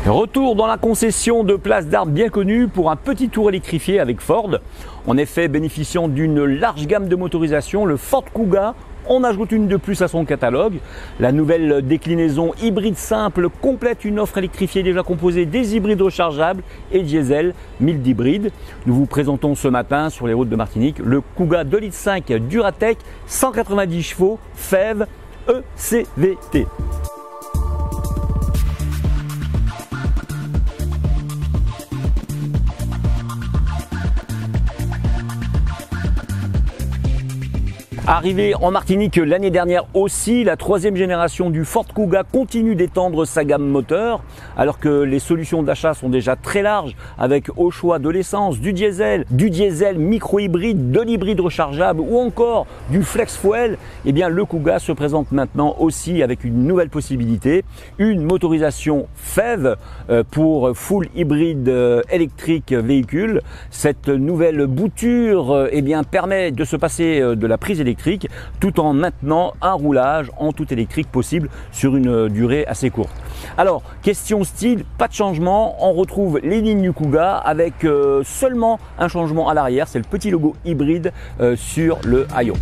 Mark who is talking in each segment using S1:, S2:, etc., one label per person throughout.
S1: Retour dans la concession de Place d'Armes bien connue pour un petit tour électrifié avec Ford. En effet, bénéficiant d'une large gamme de motorisations, le Ford Kuga en ajoute une de plus à son catalogue. La nouvelle déclinaison hybride simple complète une offre électrifiée déjà composée des hybrides rechargeables et diesel, mild hybride. Nous vous présentons ce matin sur les routes de Martinique le Kuga 2,5 litres Duratec 190 chevaux FEV ECVT. Arrivé en Martinique l'année dernière aussi, la troisième génération du Ford Kuga continue d'étendre sa gamme moteur, alors que les solutions d'achat sont déjà très larges, avec au choix de l'essence, du diesel micro-hybride, de l'hybride rechargeable ou encore du flex fuel. Eh bien, le Kuga se présente maintenant aussi avec une nouvelle possibilité, une motorisation FEV pour full hybride électrique véhicule. Cette nouvelle bouture permet de se passer de la prise électrique tout en maintenant un roulage en tout électrique possible sur une durée assez courte. Alors, question style, pas de changement, on retrouve les lignes du Kuga avec seulement un changement à l'arrière, c'est le petit logo hybride sur le haillon.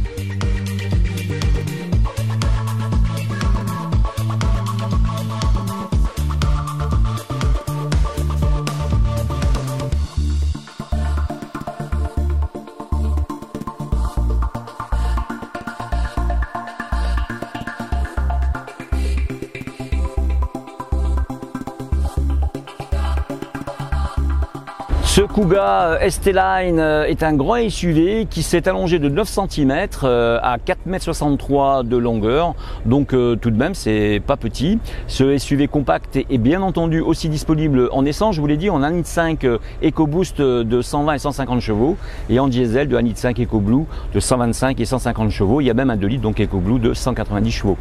S1: Ce Kuga ST-Line est un grand SUV qui s'est allongé de 9 cm à 4,63 m de longueur, donc tout de même c'est pas petit. Ce SUV compact est bien entendu aussi disponible en essence, je vous l'ai dit, en 1,5 litre EcoBoost de 120 et 150 chevaux et en diesel de 1,5 litre EcoBlue de 125 et 150 chevaux. Il y a même un 2 litres donc EcoBlue de 190 chevaux.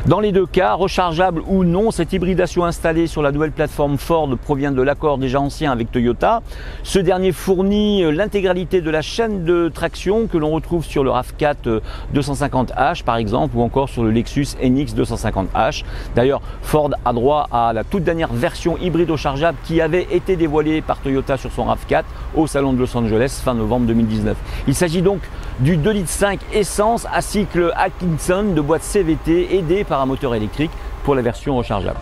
S1: Dans les deux cas, rechargeable ou non, cette hybridation installée sur la nouvelle plateforme Ford provient de l'accord déjà ancien avec Toyota. Ce dernier fournit l'intégralité de la chaîne de traction que l'on retrouve sur le RAV4 250h par exemple ou encore sur le Lexus NX 250h. D'ailleurs, Ford a droit à la toute dernière version hybride rechargeable qui avait été dévoilée par Toyota sur son RAV4 au salon de Los Angeles fin novembre 2019. Il s'agit donc du 2,5 litres essence à cycle Atkinson de boîte CVT aidé par un moteur électrique pour la version rechargeable.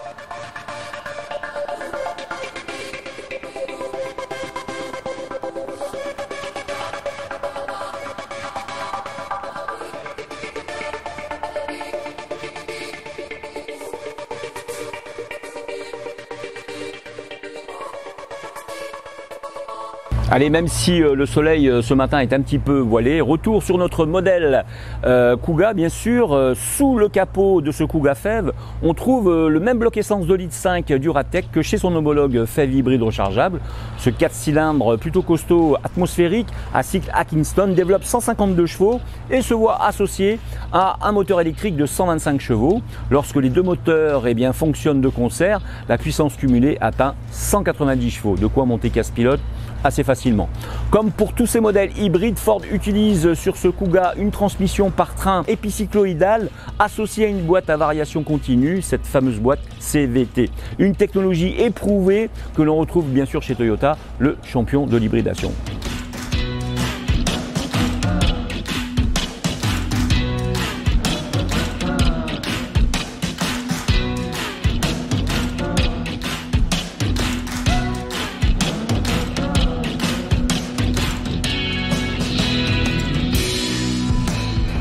S1: Allez, même si le soleil ce matin est un petit peu voilé, retour sur notre modèle Kuga bien sûr. Sous le capot de ce Kuga FEV, on trouve le même bloc essence 2,5 litres Duratec que chez son homologue FEV hybride rechargeable. Ce 4 cylindres plutôt costaud atmosphérique à cycle Atkinson développe 152 chevaux et se voit associé à un moteur électrique de 125 chevaux. Lorsque les deux moteurs fonctionnent de concert, la puissance cumulée atteint 190 chevaux. De quoi monter casse-pilote assez facilement. Comme pour tous ces modèles hybrides, Ford utilise sur ce Kuga une transmission par train épicycloïdale associée à une boîte à variation continue, cette fameuse boîte CVT. Une technologie éprouvée que l'on retrouve bien sûr chez Toyota, le champion de l'hybridation.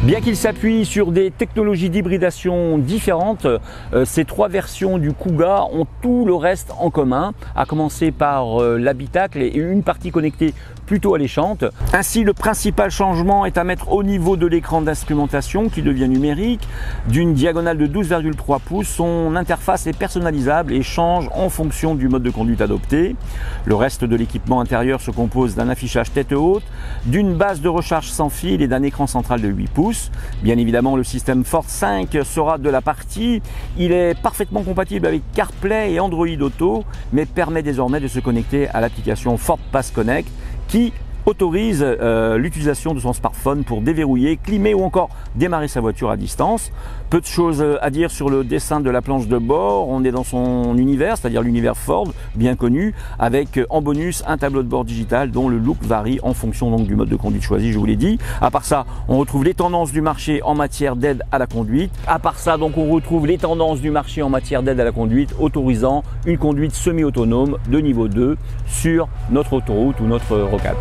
S1: Bien qu'il s'appuie sur des technologies d'hybridation différentes, ces trois versions du Kuga ont tout le reste en commun, à commencer par l'habitacle et une partie connectée plutôt alléchante. Ainsi, le principal changement est à mettre au niveau de l'écran d'instrumentation qui devient numérique. D'une diagonale de 12,3 pouces, son interface est personnalisable et change en fonction du mode de conduite adopté. Le reste de l'équipement intérieur se compose d'un affichage tête haute, d'une base de recharge sans fil et d'un écran central de 8 pouces. Bien évidemment, le système Ford 5 sera de la partie. Il est parfaitement compatible avec CarPlay et Android Auto, mais permet désormais de se connecter à l'application Ford Pass Connect qui autorise l'utilisation de son smartphone pour déverrouiller, climer ou encore démarrer sa voiture à distance. Peu de choses à dire sur le dessin de la planche de bord. On est dans son univers, c'est-à-dire l'univers Ford, bien connu, avec en bonus un tableau de bord digital dont le look varie en fonction donc du mode de conduite choisi, je vous l'ai dit. À part ça, on retrouve les tendances du marché en matière d'aide à la conduite. À part ça, donc on retrouve les tendances du marché en matière d'aide à la conduite, autorisant une conduite semi-autonome de niveau 2 sur notre autoroute ou notre rocade.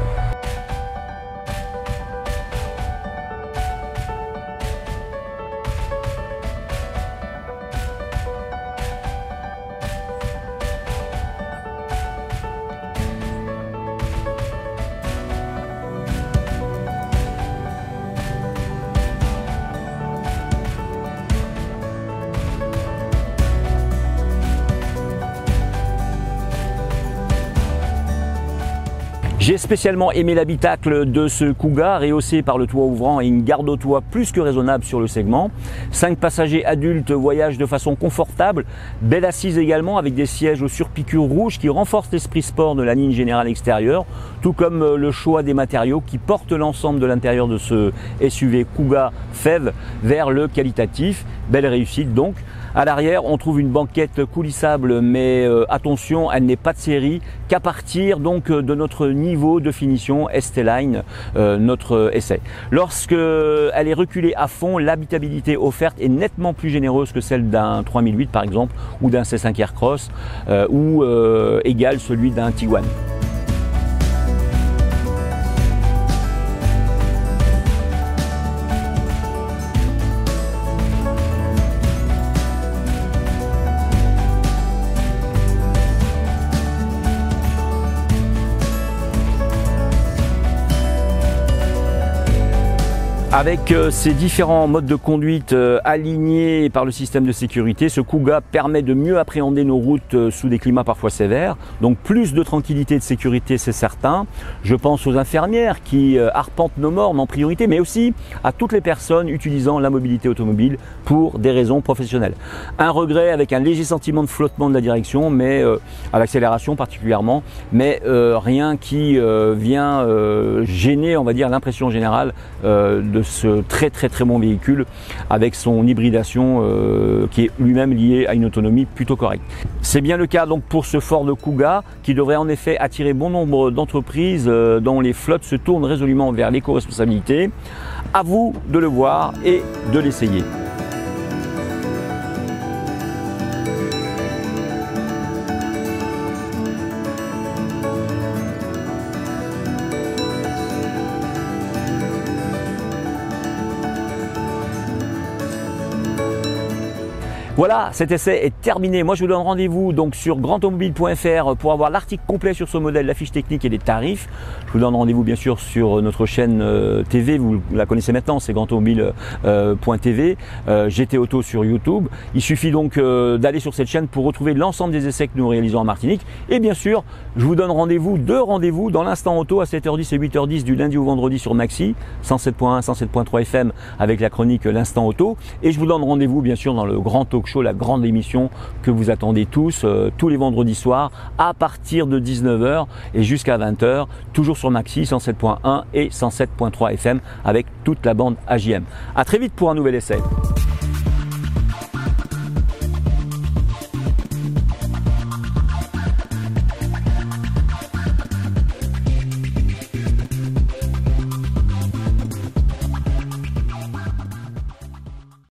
S1: J'ai spécialement aimé l'habitacle de ce Kuga, rehaussé par le toit ouvrant et une garde au toit plus que raisonnable sur le segment. 5 passagers adultes voyagent de façon confortable, belle assise également avec des sièges aux surpiqûres rouges qui renforcent l'esprit sport de la ligne générale extérieure, tout comme le choix des matériaux qui portent l'ensemble de l'intérieur de ce SUV Kuga FEV vers le qualitatif. Belle réussite donc. À l'arrière, on trouve une banquette coulissable, mais attention, elle n'est pas de série qu'à partir donc de notre niveau de finition ST-Line, notre essai. Lorsque elle est reculée à fond, l'habitabilité offerte est nettement plus généreuse que celle d'un 3008 par exemple, ou d'un C5 Aircross, ou égale celui d'un Tiguan. Avec ces différents modes de conduite alignés par le système de sécurité, ce Kuga permet de mieux appréhender nos routes sous des climats parfois sévères. Donc plus de tranquillité et de sécurité, c'est certain. Je pense aux infirmières qui arpentent nos mornes en priorité, mais aussi à toutes les personnes utilisant la mobilité automobile pour des raisons professionnelles. Un regret avec un léger sentiment de flottement de la direction, mais à l'accélération particulièrement, mais rien qui vient gêner, on va dire, l'impression générale de ce très bon véhicule avec son hybridation qui est lui-même lié à une autonomie plutôt correcte. C'est bien le cas donc pour ce Ford Kuga qui devrait en effet attirer bon nombre d'entreprises dont les flottes se tournent résolument vers l'éco-responsabilité. À vous de le voir et de l'essayer. Voilà, cet essai est terminé. Moi, je vous donne rendez-vous donc sur grandautomobile.fr pour avoir l'article complet sur ce modèle, la fiche technique et les tarifs. Je vous donne rendez-vous bien sûr sur notre chaîne TV, vous la connaissez maintenant, c'est grandautomobile.tv, GT Auto sur YouTube. Il suffit donc d'aller sur cette chaîne pour retrouver l'ensemble des essais que nous réalisons en Martinique. Et bien sûr, je vous donne deux rendez-vous dans l'instant auto à 7h10 et 8h10 du lundi au vendredi sur Maxi, 107.1, 107.3 FM avec la chronique L'instant auto. Et je vous donne rendez-vous bien sûr dans le grand talk show, la grande émission que vous attendez tous, tous les vendredis soirs à partir de 19h et jusqu'à 20h, toujours sur Maxi 107.1 et 107.3 FM avec toute la bande AJM. À très vite pour un nouvel essai.